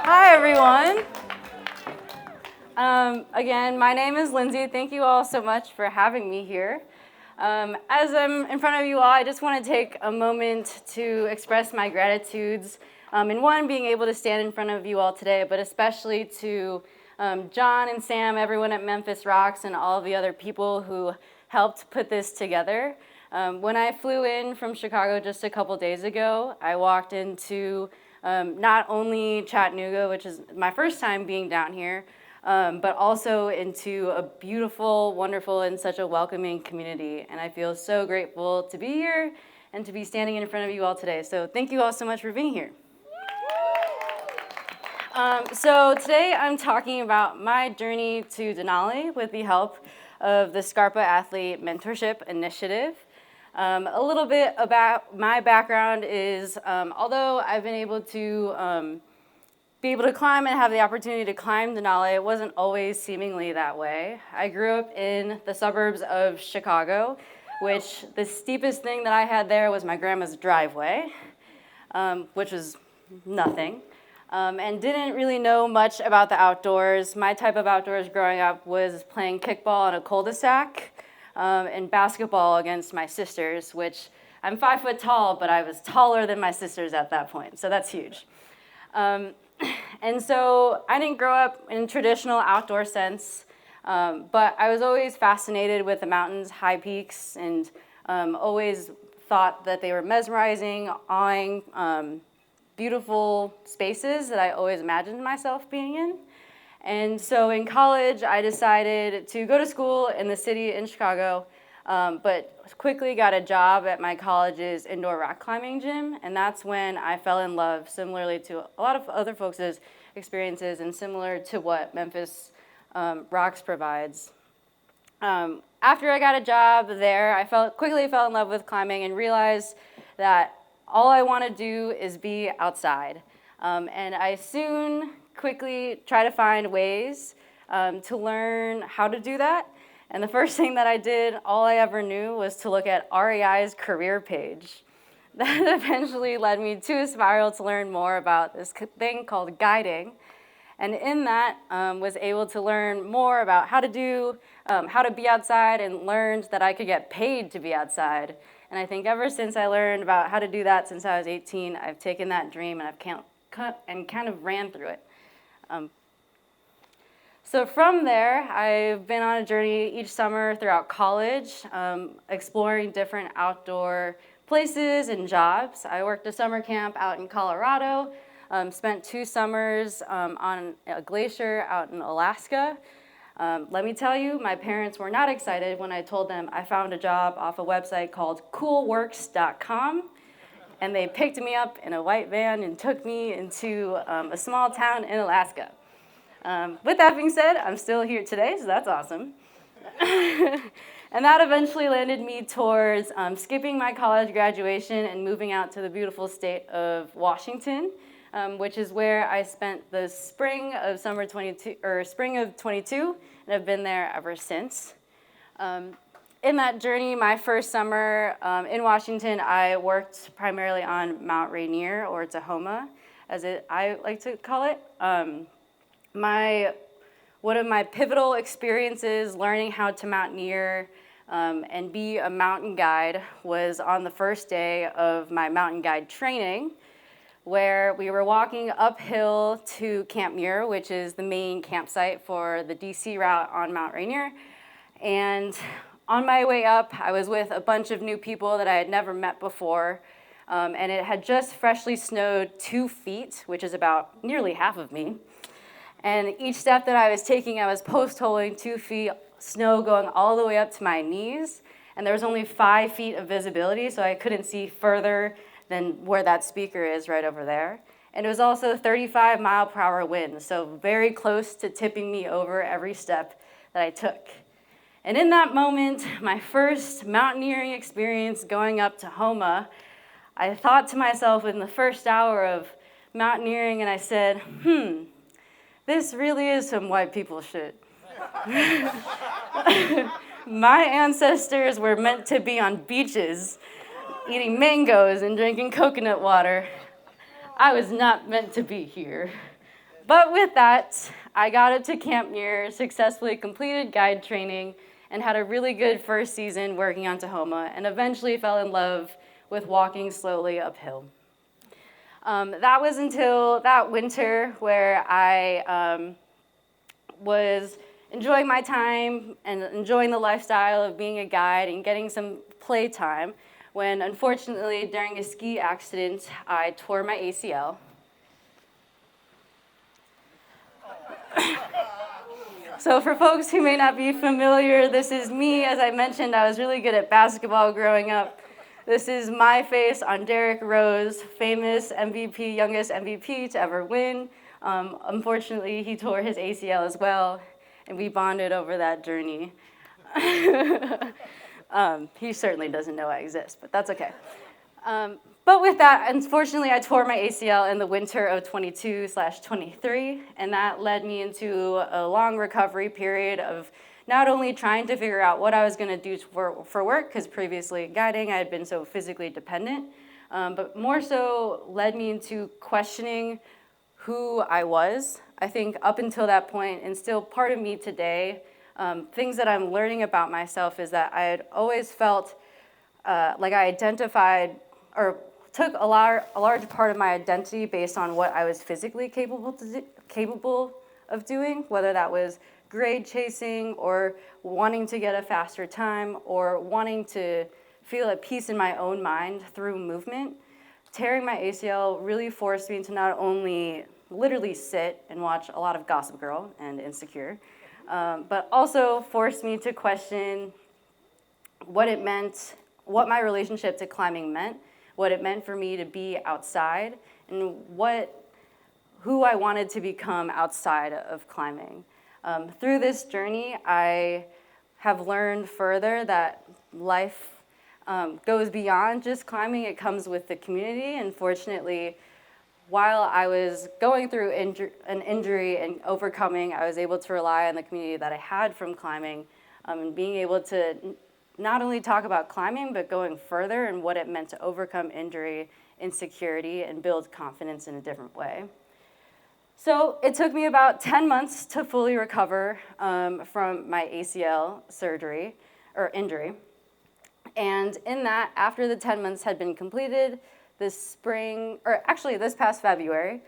Hi, everyone. Again, my name is Lindsay. Thank you all so much for having me here. As I'm in front of you all, I just want to take a moment to express my gratitudes. And one, being able to stand in front of you all today, but especially to John and Sam, everyone at Memphis Rocks, and all the other people who helped put this together. When I flew in from Chicago just a couple days ago, I walked into not only Chattanooga, which is my first time being down here, but also into a beautiful, wonderful, and such a welcoming community. And I feel so grateful to be here and to be standing in front of you all today. So thank you all so much for being here. So today I'm talking about my journey to Denali with the help of the Scarpa Athlete Mentorship Initiative. A little bit about my background is, although I've been able to be able to climb and have the opportunity to climb Denali, it wasn't always seemingly that way. I grew up in the suburbs of Chicago, which the steepest thing that I had there was my grandma's driveway, which was nothing. And didn't really know much about the outdoors. My type of outdoors growing up was playing kickball in a cul-de-sac and basketball against my sisters, which I'm 5 foot tall, but I was taller than my sisters at that point, so that's huge. And so I didn't grow up in traditional outdoor sense, but I was always fascinated with the mountains, high peaks, and always thought that they were mesmerizing, awing, beautiful spaces that I always imagined myself being in. And so in college, I decided to go to school in the city in Chicago, but quickly got a job at my college's indoor rock climbing gym, and that's when I fell in love, similarly to a lot of other folks' experiences and similar to what Memphis Rocks provides. After I got a job there, I quickly fell in love with climbing and realized that all I want to do is be outside. And I soon quickly try to find ways to learn how to do that. And the first thing that I did, all I ever knew, was to look at REI's career page. That eventually led me to a spiral to learn more about this thing called guiding. And in that, was able to learn more about how to be outside, and learned that I could get paid to be outside. And I think ever since I learned about how to do that since I was 18, I've taken that dream and I've kind of ran through it. So from there, I've been on a journey each summer throughout college, exploring different outdoor places and jobs. I worked a summer camp out in Colorado, spent 2 summers on a glacier out in Alaska. Let me tell you, my parents were not excited when I told them I found a job off a website called coolworks.com, and they picked me up in a white van and took me into a small town in Alaska. With that being said, I'm still here today, so that's awesome. And that eventually landed me towards skipping my college graduation and moving out to the beautiful state of Washington, which is where I spent the spring of 22, and I've been there ever since. In that journey, my first summer in Washington, I worked primarily on Mount Rainier, or Tahoma, as I like to call it. One of my pivotal experiences learning how to mountaineer and be a mountain guide was on the first day of my mountain guide training, where we were walking uphill to Camp Muir, which is the main campsite for the DC route on Mount Rainier. And on my way up, I was with a bunch of new people that I had never met before, and it had just freshly snowed 2 feet, which is about nearly half of me. And each step that I was taking, I was post-holing 2 feet, snow going all the way up to my knees. And there was only 5 feet of visibility, so I couldn't see further than where that speaker is right over there. And it was also 35-mile-per-hour winds, so very close to tipping me over every step that I took. And in that moment, my first mountaineering experience going up to Homa, I thought to myself in the first hour of mountaineering, and I said, this really is some white people shit. My ancestors were meant to be on beaches, eating mangoes and drinking coconut water. I was not meant to be here. But with that, I got up to Camp Muir, successfully completed guide training, and had a really good first season working on Tahoma, and eventually fell in love with walking slowly uphill. That was until that winter where I was enjoying my time and enjoying the lifestyle of being a guide and getting some playtime, when unfortunately during a ski accident, I tore my ACL. So for folks who may not be familiar, this is me. As I mentioned, I was really good at basketball growing up. This is my face on Derrick Rose, famous MVP, youngest MVP to ever win. Unfortunately, he tore his ACL as well, and we bonded over that journey. He certainly doesn't know I exist, but that's okay. But with that, unfortunately, I tore my ACL in the winter of 22/23, and that led me into a long recovery period of not only trying to figure out what I was going to do for work, because previously guiding I had been so physically dependent, but more so led me into questioning who I was. I think up until that point, and still part of me today, things that I'm learning about myself is that I had always felt like I identified or took a large part of my identity based on what I was physically capable of doing, whether that was grade chasing or wanting to get a faster time or wanting to feel at peace in my own mind through movement. Tearing my ACL really forced me to not only literally sit and watch a lot of Gossip Girl and Insecure, but also forced me to question what it meant, what my relationship to climbing meant, what it meant for me to be outside, and who I wanted to become outside of climbing. Through this journey, I have learned further that life goes beyond just climbing. It comes with the community, and fortunately, while I was going through an injury and overcoming, I was able to rely on the community that I had from climbing, and being able to not only talk about climbing, but going further and what it meant to overcome injury, insecurity, and build confidence in a different way. So it took me about 10 months to fully recover from my ACL surgery or injury. And in that, after the 10 months had been completed, this past February,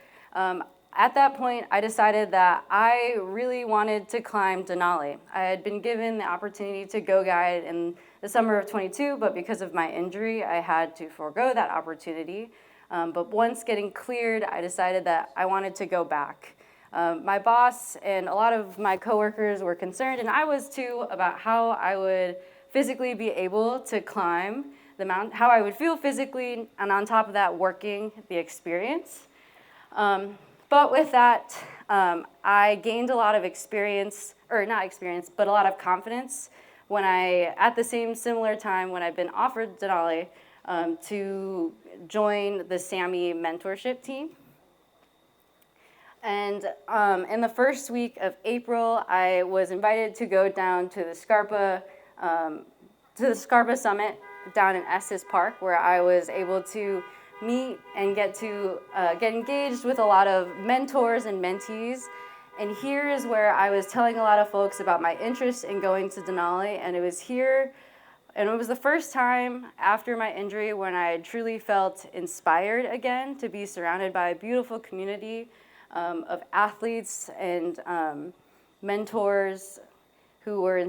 at that point, I decided that I really wanted to climb Denali. I had been given the opportunity to go guide in the summer of 22, but because of my injury, I had to forego that opportunity. But once getting cleared, I decided that I wanted to go back. My boss and a lot of my coworkers were concerned, and I was too, about how I would physically be able to climb the mountain, how I would feel physically, and on top of that, working the experience. But with that, I gained a lot of a lot of confidence when at the similar time when I've been offered Denali to join the SAMI mentorship team. And in the first week of April, I was invited to go down to the Scarpa Summit down in Estes Park, where I was able to meet and get engaged with a lot of mentors and mentees. And here is where I was telling a lot of folks about my interest in going to Denali, and it was the first time after my injury when I truly felt inspired again to be surrounded by a beautiful community of athletes and mentors who were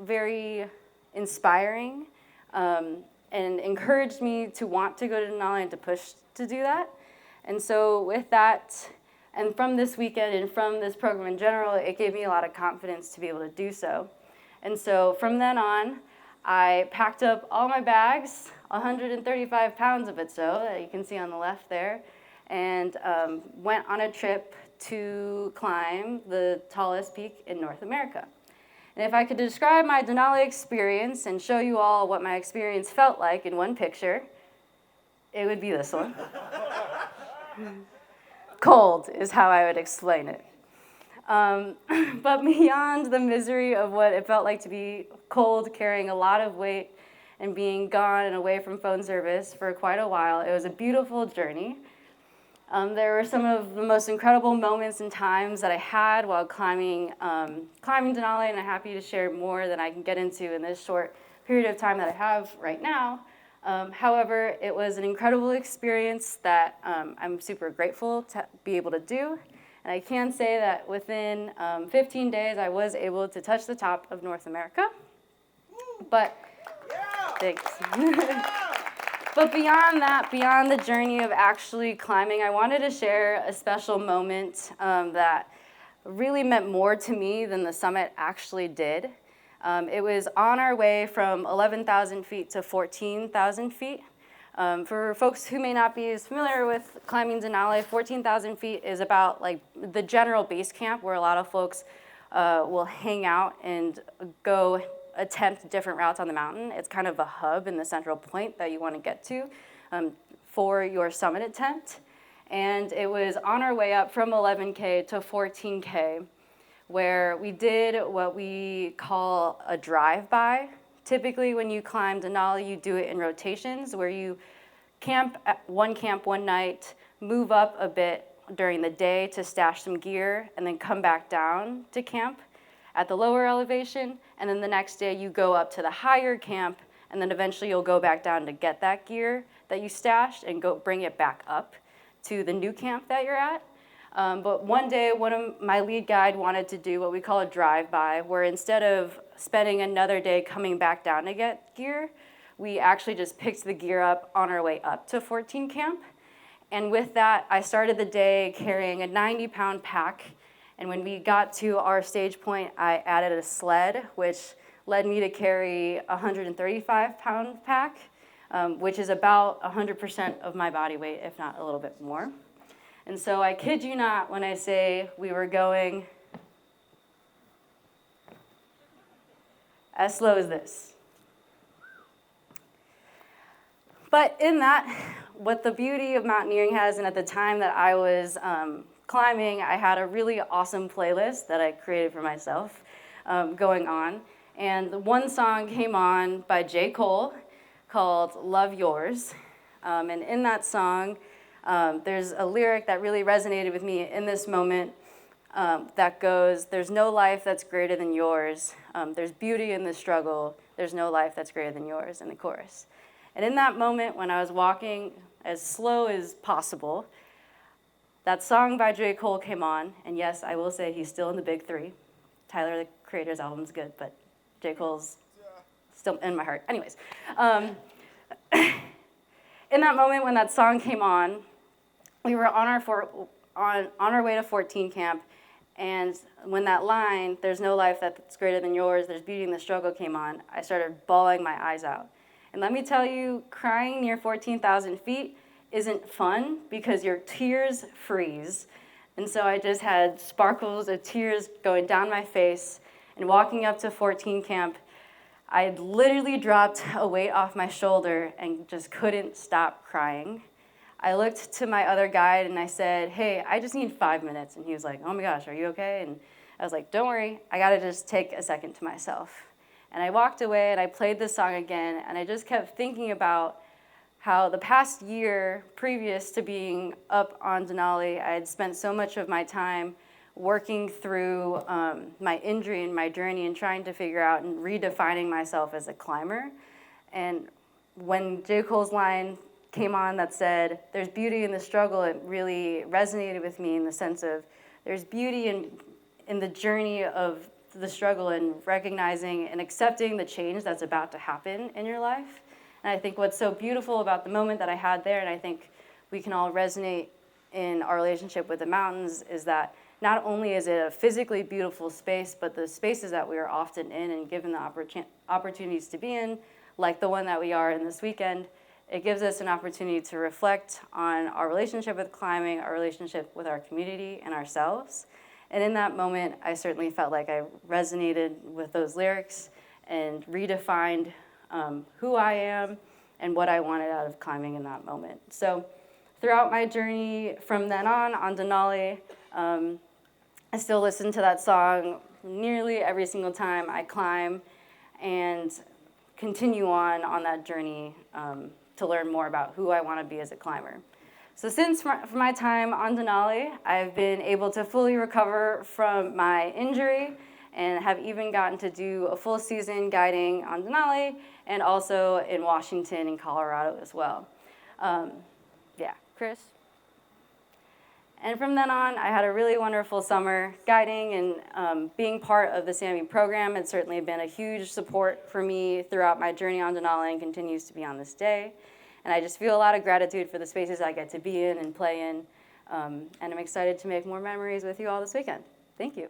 very inspiring and encouraged me to want to go to Denali and to push to do that. And so with that, and from this weekend and from this program in general, it gave me a lot of confidence to be able to do so. And so from then on, I packed up all my bags, 135 pounds of it that you can see on the left there, and went on a trip to climb the tallest peak in North America. And if I could describe my Denali experience and show you all what my experience felt like in one picture, it would be this one. Cold is how I would explain it. But beyond the misery of what it felt like to be cold, carrying a lot of weight, and being gone and away from phone service for quite a while, it was a beautiful journey. There were some of the most incredible moments and times that I had while climbing Denali, and I'm happy to share more than I can get into in this short period of time that I have right now. However, it was an incredible experience that I'm super grateful to be able to do. And I can say that within 15 days, I was able to touch the top of North America. But, thanks. But beyond that, beyond the journey of actually climbing, I wanted to share a special moment that really meant more to me than the summit actually did. It was on our way from 11,000 feet to 14,000 feet. For folks who may not be as familiar with climbing Denali, 14,000 feet is about like the general base camp where a lot of folks will hang out and go attempt different routes on the mountain. It's kind of a hub in the central point that you want to get to for your summit attempt. And it was on our way up from 11K to 14K where we did what we call a drive-by. Typically when you climb Denali, you do it in rotations where you camp one night, move up a bit during the day to stash some gear, and then come back down to camp at the lower elevation, and then the next day you go up to the higher camp, and then eventually you'll go back down to get that gear that you stashed and go bring it back up to the new camp that you're at. But one day, one of my lead guide wanted to do what we call a drive-by, where instead of spending another day coming back down to get gear, we actually just picked the gear up on our way up to 14 camp. And with that, I started the day carrying a 90-pound pack. And when we got to our stage point, I added a sled, which led me to carry a 135-pound pack, which is about 100% of my body weight, if not a little bit more. And so I kid you not when I say we were going as slow as this. But in that, what the beauty of mountaineering has, and at the time that I was climbing, I had a really awesome playlist that I created for myself going on. And one song came on by J. Cole called Love Yours. And in that song, there's a lyric that really resonated with me in this moment that goes, "There's no life that's greater than yours. There's beauty in the struggle. There's no life that's greater than yours," in the chorus. And in that moment, when I was walking as slow as possible, that song by J. Cole came on, and yes, I will say he's still in the big three. Tyler, the Creator's album's good, but J. Cole's still in my heart. Anyways, in that moment when that song came on, we were on our way to 14 camp, and when that line, "There's no life that's greater than yours, there's beauty in the struggle," came on, I started bawling my eyes out. And let me tell you, crying near 14,000 feet isn't fun because your tears freeze. And so I just had sparkles of tears going down my face. And walking up to 14 camp, I had literally dropped a weight off my shoulder and just couldn't stop crying. I looked to my other guide and I said, "Hey, I just need 5 minutes." And he was like, "Oh my gosh, are you okay?" And I was like, "Don't worry, I gotta just take a second to myself." And I walked away and I played this song again, and I just kept thinking about how the past year previous to being up on Denali, I had spent so much of my time working through my injury and my journey and trying to figure out and redefining myself as a climber. And when J. Cole's line came on that said, "There's beauty in the struggle," it really resonated with me in the sense of there's beauty in the journey of the struggle and recognizing and accepting the change that's about to happen in your life. And I think what's so beautiful about the moment that I had there, and I think we can all resonate in our relationship with the mountains, is that not only is it a physically beautiful space, but the spaces that we are often in and given the opportunities to be in, like the one that we are in this weekend, it gives us an opportunity to reflect on our relationship with climbing, our relationship with our community and ourselves. And in that moment, I certainly felt like I resonated with those lyrics and redefined who I am and what I wanted out of climbing in that moment. So throughout my journey from then on Denali, I still listen to that song nearly every single time I climb and continue on that journey to learn more about who I want to be as a climber. So since for my time on Denali, I've been able to fully recover from my injury and have even gotten to do a full season guiding on Denali and also in Washington and Colorado as well. Yeah, Chris? And from then on, I had a really wonderful summer guiding and being part of the SAMI program. It's certainly been a huge support for me throughout my journey on Denali and continues to be on this day. And I just feel a lot of gratitude for the spaces I get to be in and play in. And I'm excited to make more memories with you all this weekend. Thank you.